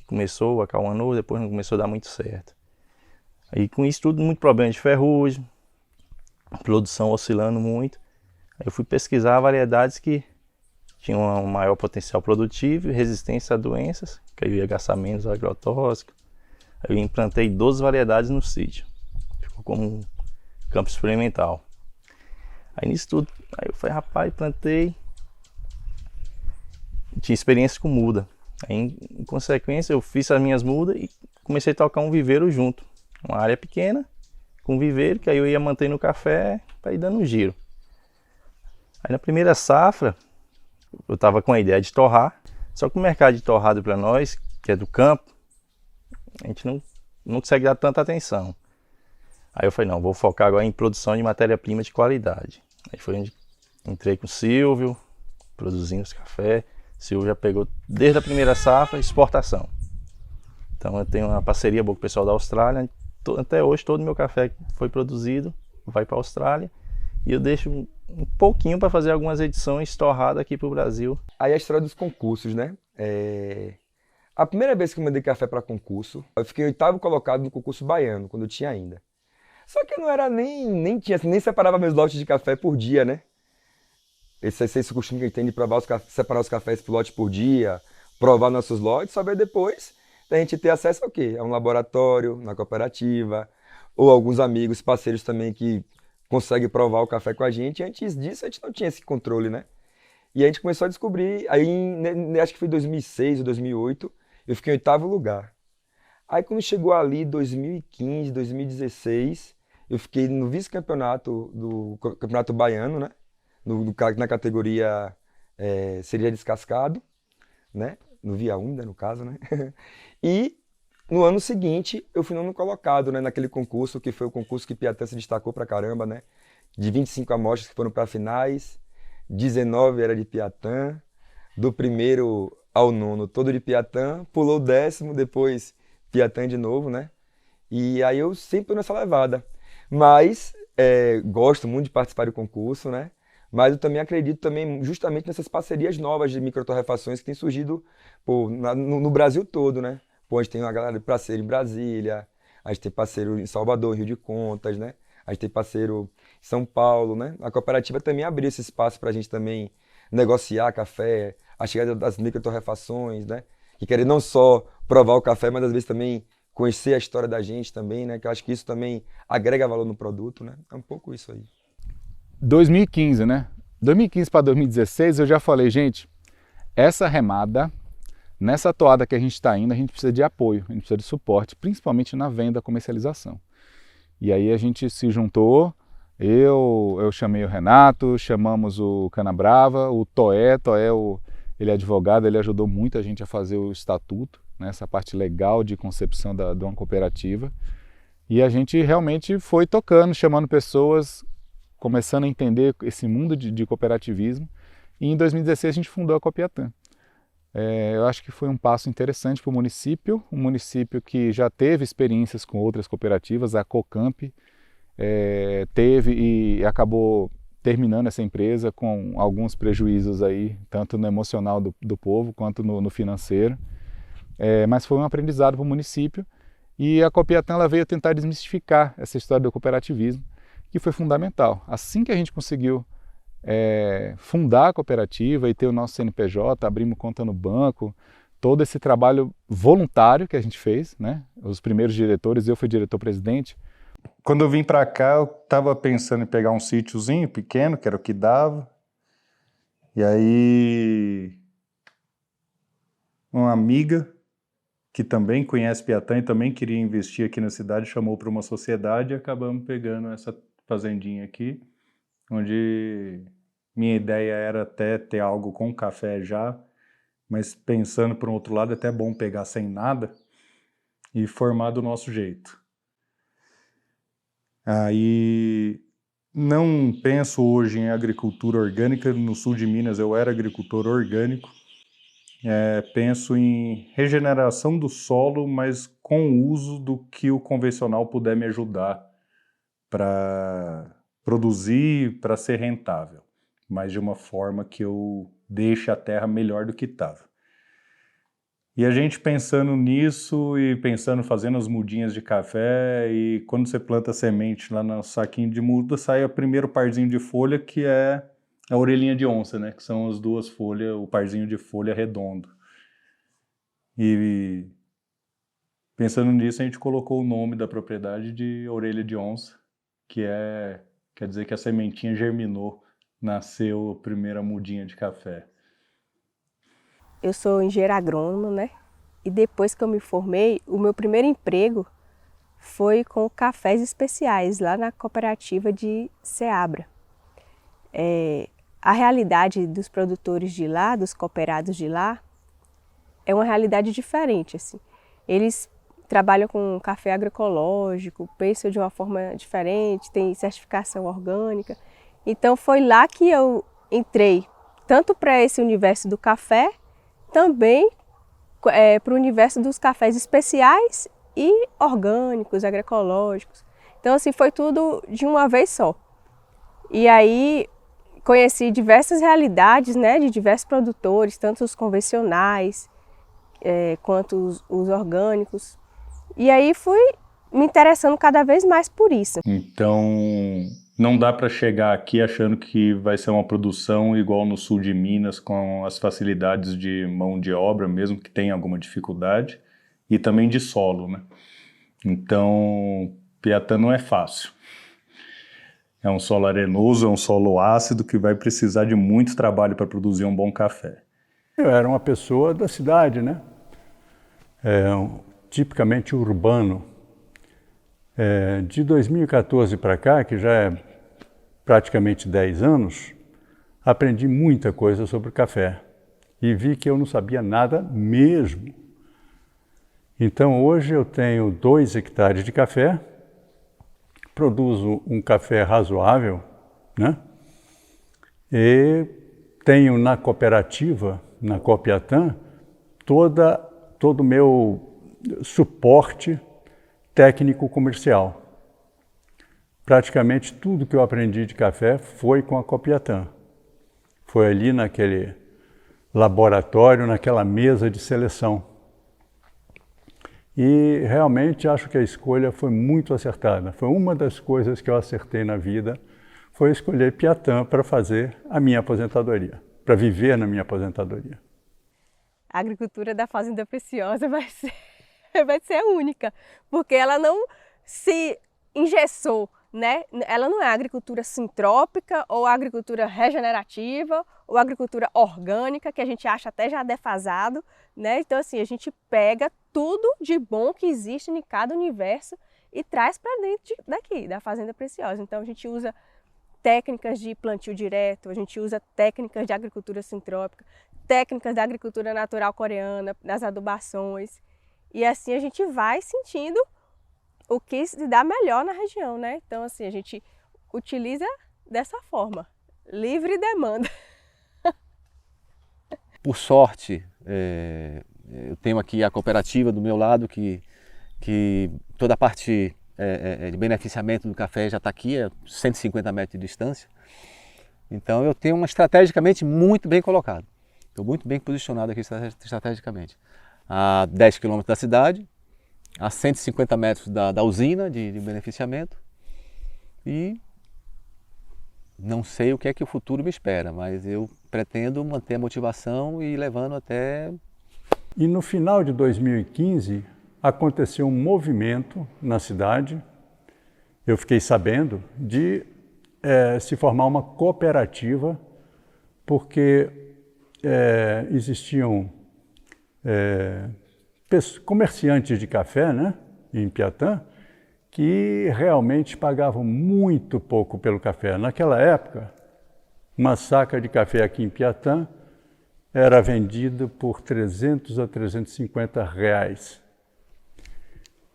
Começou o Acauã novo, depois não começou a dar muito certo. Aí com isso tudo, muito problema de ferrugem, produção oscilando muito. Aí eu fui pesquisar variedades que tinham um maior potencial produtivo e resistência a doenças, que aí eu ia gastar menos agrotóxico. Aí eu implantei 12 variedades no sítio. Ficou como um campo experimental. Aí nisso tudo, aí eu falei, rapaz, plantei. Tinha experiência com muda. Aí, em consequência, eu fiz as minhas mudas e comecei a tocar um viveiro junto. Uma área pequena, com viveiro, que aí eu ia mantendo o café para ir dando um giro. Aí na primeira safra, eu estava com a ideia de torrar, só que o mercado de torrado para nós, que é do campo, a gente não consegue dar tanta atenção. Aí eu falei, não, vou focar agora em produção de matéria-prima de qualidade. Aí foi onde entrei com o Silvio, produzindo os cafés. O Silvio já pegou desde a primeira safra, exportação. Então eu tenho uma parceria boa com o pessoal da Austrália. Até hoje todo o meu café que foi produzido vai para a Austrália. E eu deixo um pouquinho para fazer algumas edições torradas aqui para o Brasil. Aí a história dos concursos, né? A primeira vez que eu mandei café para concurso, eu fiquei 8º colocado no concurso baiano, quando eu tinha ainda. Só que eu não era nem separava meus lotes de café por dia, né? Esse costume que a gente tem de separar os cafés por lote por dia, provar nossos lotes, só ver depois da gente ter acesso ao quê? A um laboratório, na cooperativa, ou alguns amigos, parceiros também que conseguem provar o café com a gente. E antes disso a gente não tinha esse controle, né? E a gente começou a descobrir, aí acho que foi em 2006 ou 2008, eu fiquei em 8º lugar. Aí quando chegou ali 2015, 2016, eu fiquei no vice-campeonato do Campeonato Baiano, né? Na categoria seria descascado, né? No Via Úmida, no caso, né? E no ano seguinte eu fui nono colocado, né? Naquele concurso, que foi o concurso que Piatã se destacou pra caramba, né? De 25 amostras que foram para finais, 19 era de Piatã, do primeiro ao nono todo de Piatã, pulou o 10º, depois Piatã de novo, né? E aí eu sempre tô nessa levada. Mas gosto muito de participar do concurso, né? Mas eu também acredito também justamente nessas parcerias novas de microtorrefações que têm surgido no Brasil todo, né? Pô, a gente tem uma galera de parceiro em Brasília, a gente tem parceiro em Salvador, Rio de Contas, né? A gente tem parceiro em São Paulo, né? A cooperativa também abriu esse espaço para a gente também negociar café, a chegada das microtorrefações, né? Que querem não só provar o café, mas às vezes também conhecer a história da gente também, né? Que eu acho que isso também agrega valor no produto, né? É um pouco isso aí. 2015, né? 2015 para 2016 eu já falei, gente, essa remada, nessa toada que a gente está indo, a gente precisa de apoio, a gente precisa de suporte, principalmente na venda, comercialização. E aí a gente se juntou, eu chamei o Renato, chamamos o Canabrava, o Toé, ele é advogado, ele ajudou muito a gente a fazer o estatuto, né, essa parte legal de concepção de uma cooperativa. E a gente realmente foi tocando, chamando pessoas, começando a entender esse mundo de cooperativismo. E em 2016 a gente fundou a Copiatã. Eu acho que foi um passo interessante para o município, um município que já teve experiências com outras cooperativas, a Cocamp teve e acabou terminando essa empresa com alguns prejuízos aí, tanto no emocional do povo quanto no financeiro. Mas foi um aprendizado para o município e a Copiatã ela veio tentar desmistificar essa história do cooperativismo, que foi fundamental. Assim que a gente conseguiu fundar a cooperativa e ter o nosso CNPJ, abrimos conta no banco, todo esse trabalho voluntário que a gente fez, né? Os primeiros diretores, eu fui diretor-presidente. Quando eu vim para cá, eu estava pensando em pegar um sítiozinho pequeno, que era o que dava. E aí, uma amiga que também conhece Piatã e também queria investir aqui na cidade, chamou para uma sociedade e acabamos pegando essa fazendinha aqui, onde minha ideia era até ter algo com café já, mas pensando por um outro lado, é até bom pegar sem nada e formar do nosso jeito. Aí não penso hoje em agricultura orgânica. No sul de Minas eu era agricultor orgânico penso em regeneração do solo, mas com o uso do que o convencional puder me ajudar para produzir, para ser rentável, mas de uma forma que eu deixe a terra melhor do que estava. E a gente pensando nisso e pensando, fazendo as mudinhas de café, e quando você planta semente lá no saquinho de muda, sai o primeiro parzinho de folha, que é a orelhinha de onça, né? Que são as duas folhas, o parzinho de folha redondo. E pensando nisso, a gente colocou o nome da propriedade de orelha de onça, quer dizer que a sementinha germinou, nasceu a primeira mudinha de café. Eu sou engenheira agrônoma, né? E depois que eu me formei, o meu primeiro emprego foi com cafés especiais, lá na cooperativa de Ceabra. A realidade dos produtores de lá, dos cooperados de lá, é uma realidade diferente, assim. Eles trabalham com café agroecológico, pensam de uma forma diferente, tem certificação orgânica. Então foi lá que eu entrei, tanto para esse universo do café, também para o universo dos cafés especiais e orgânicos, agroecológicos. Então assim, foi tudo de uma vez só. E aí conheci diversas realidades, né, de diversos produtores, tanto os convencionais quanto os orgânicos. E aí fui me interessando cada vez mais por isso. Então, não dá para chegar aqui achando que vai ser uma produção igual no sul de Minas, com as facilidades de mão de obra, mesmo que tenha alguma dificuldade, e também de solo, né? Então, Piatã não é fácil. É um solo arenoso, é um solo ácido que vai precisar de muito trabalho para produzir um bom café. Eu era uma pessoa da cidade, né? Tipicamente urbano. De 2014 para cá, que já é praticamente 10 anos, aprendi muita coisa sobre café e vi que eu não sabia nada mesmo. Então hoje eu tenho 2 hectares de café, produzo um café razoável, né? E tenho na cooperativa, na Copiatã, todo o meu suporte técnico comercial. Praticamente tudo que eu aprendi de café foi com a Copiatã. Foi ali naquele laboratório, naquela mesa de seleção. E realmente acho que a escolha foi muito acertada. Foi uma das coisas que eu acertei na vida, foi escolher Piatã para fazer a minha aposentadoria, para viver na minha aposentadoria. A agricultura da Fazenda Preciosa vai ser única, porque ela não se engessou, né? Ela não é agricultura sintrópica ou agricultura regenerativa ou agricultura orgânica, que a gente acha até já defasado, né? Então assim, a gente pega tudo de bom que existe em cada universo e traz para dentro daqui, da Fazenda Preciosa. Então a gente usa técnicas de plantio direto, a gente usa técnicas de agricultura sintrópica, técnicas da agricultura natural coreana, nas adubações. E assim a gente vai sentindo o que se dá melhor na região, né? Então assim, a gente utiliza dessa forma, livre demanda. Por sorte, eu tenho aqui a cooperativa do meu lado, que toda a parte de beneficiamento do café já está aqui, a 150 metros de distância. Então eu tenho estrategicamente muito bem colocado. Estou muito bem posicionado aqui estrategicamente. A 10 quilômetros da cidade, a 150 metros da usina de beneficiamento, e não sei o que é que o futuro me espera, mas eu pretendo manter a motivação e ir levando até... E no final de 2015 aconteceu um movimento na cidade, eu fiquei sabendo, de se formar uma cooperativa, porque existiam comerciantes de café, né, em Piatã, que realmente pagavam muito pouco pelo café. Naquela época, uma saca de café aqui em Piatã era vendida por 300 a 350 reais.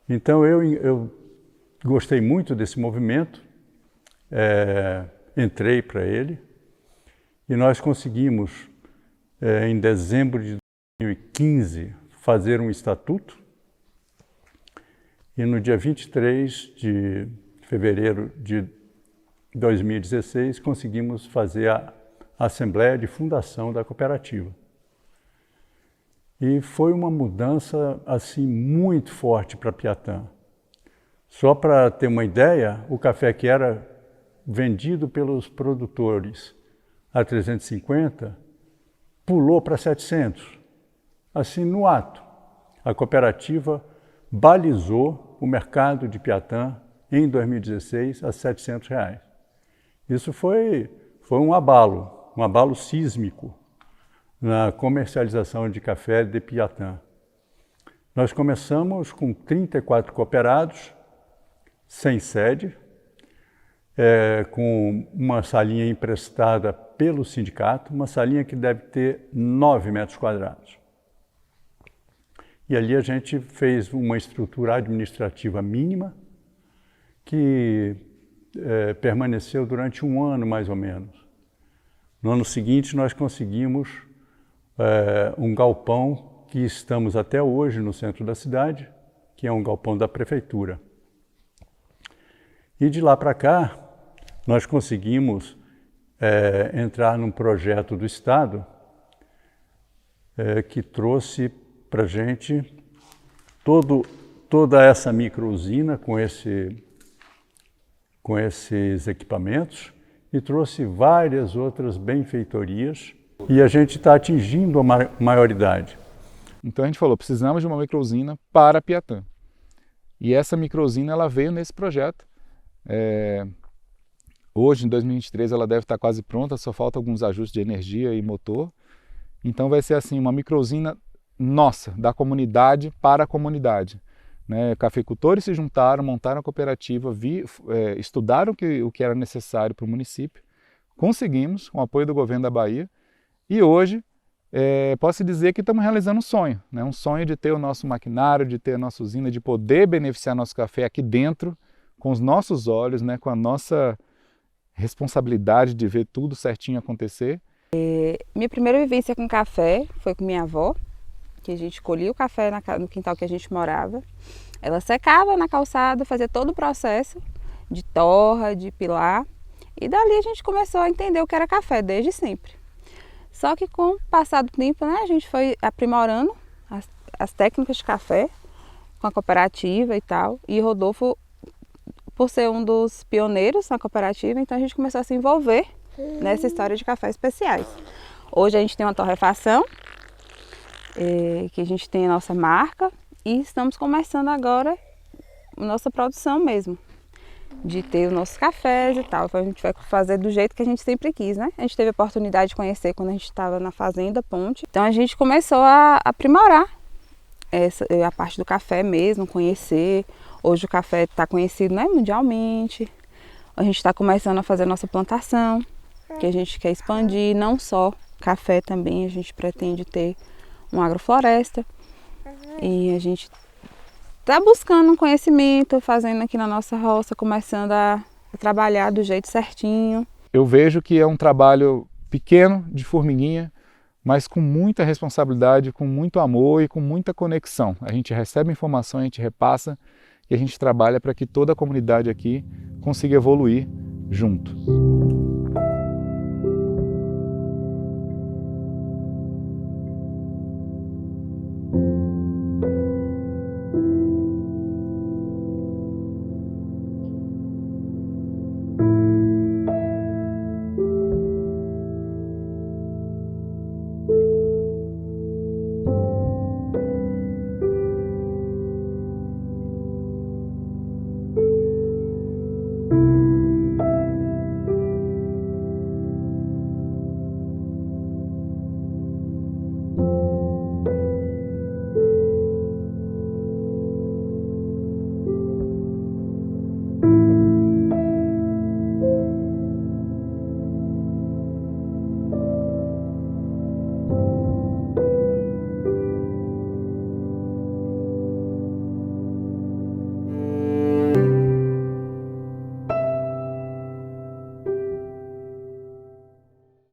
Então eu gostei muito desse movimento, entrei para ele e nós conseguimos, em dezembro de 2015, fazer um estatuto e no dia 23 de fevereiro de 2016 conseguimos fazer a assembleia de fundação da cooperativa. E foi uma mudança assim muito forte para Piatã. Só para ter uma ideia, o café que era vendido pelos produtores a 350 pulou para 700. Assim, no ato, a cooperativa balizou o mercado de Piatã em 2016 a R$ 700. Isso foi um abalo sísmico na comercialização de café de Piatã. Nós começamos com 34 cooperados, sem sede, com uma salinha emprestada pelo sindicato, uma salinha que deve ter 9 metros quadrados. E ali a gente fez uma estrutura administrativa mínima que permaneceu durante um ano, mais ou menos. No ano seguinte, nós conseguimos um galpão que estamos até hoje no centro da cidade, que é um galpão da prefeitura. E de lá para cá, nós conseguimos entrar num projeto do Estado que trouxe para a gente toda essa micro-usina com esses equipamentos e trouxe várias outras benfeitorias e a gente está atingindo a maioridade. Então a gente falou, precisamos de uma micro-usina para Piatã. E essa micro-usina ela veio nesse projeto. Hoje, em 2023, ela deve estar quase pronta, só falta alguns ajustes de energia e motor. Então vai ser assim, uma micro-usina nossa, da comunidade para a comunidade. Cafeicultores se juntaram, montaram a cooperativa, estudaram o que era necessário para o município, conseguimos, com o apoio do governo da Bahia, e hoje posso dizer que estamos realizando um sonho, um sonho de ter o nosso maquinário, de ter a nossa usina, de poder beneficiar nosso café aqui dentro, com os nossos olhos, com a nossa responsabilidade de ver tudo certinho acontecer. Minha primeira vivência com café foi com minha avó, que a gente colhia o café no quintal que a gente morava. Ela secava na calçada, fazia todo o processo de torra, de pilar. E dali a gente começou a entender o que era café, desde sempre. Só que com o passar do tempo, a gente foi aprimorando as técnicas de café com a cooperativa e tal. E Rodolfo, por ser um dos pioneiros na cooperativa, então a gente começou a se envolver nessa história de cafés especiais. Hoje a gente tem uma torrefação, que a gente tem a nossa marca e estamos começando agora a nossa produção mesmo, de ter os nossos cafés e tal. Então a gente vai fazer do jeito que a gente sempre quis, A gente teve a oportunidade de conhecer quando a gente estava na Fazenda Ponte. Então a gente começou a aprimorar a parte do café mesmo, conhecer. Hoje o café está conhecido mundialmente. A gente está começando a fazer a nossa plantação, que a gente quer expandir, não só café também, a gente pretende ter uma agrofloresta. E a gente está buscando um conhecimento, fazendo aqui na nossa roça, começando a trabalhar do jeito certinho. Eu vejo que é um trabalho pequeno, de formiguinha, mas com muita responsabilidade, com muito amor e com muita conexão. A gente recebe informação, a gente repassa e a gente trabalha para que toda a comunidade aqui consiga evoluir junto.